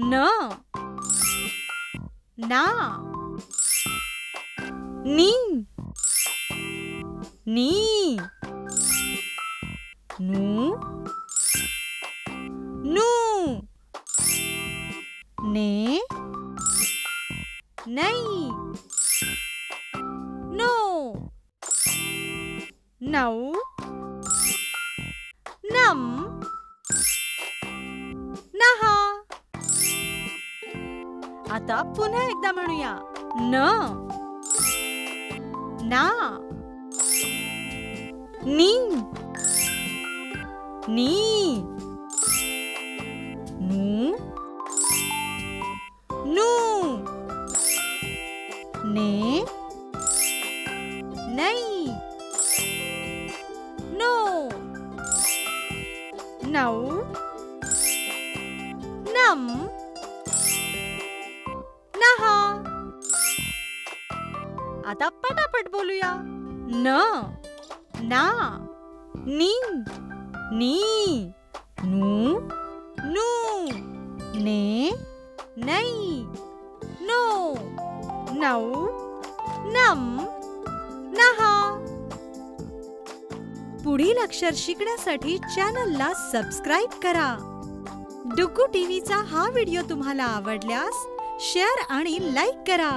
न ना नी नी नू नू ने नहीं नो नऊ नम नहा. आता पुन्हा एकदा म्हणूया. न ना नी नी नू नू ने नहीं नो नऊ नम नहा. आता पटापट बोलूया. न ना नी नी नू नू ने नहीं नो नऊ नम नहा. पुढील अक्षर शिकण्यासाठी चॅनलला सबस्क्राईब करा. डुग्गू टीव्हीचा हा व्हिडिओ तुम्हाला आवडल्यास शेअर आणि लाईक करा.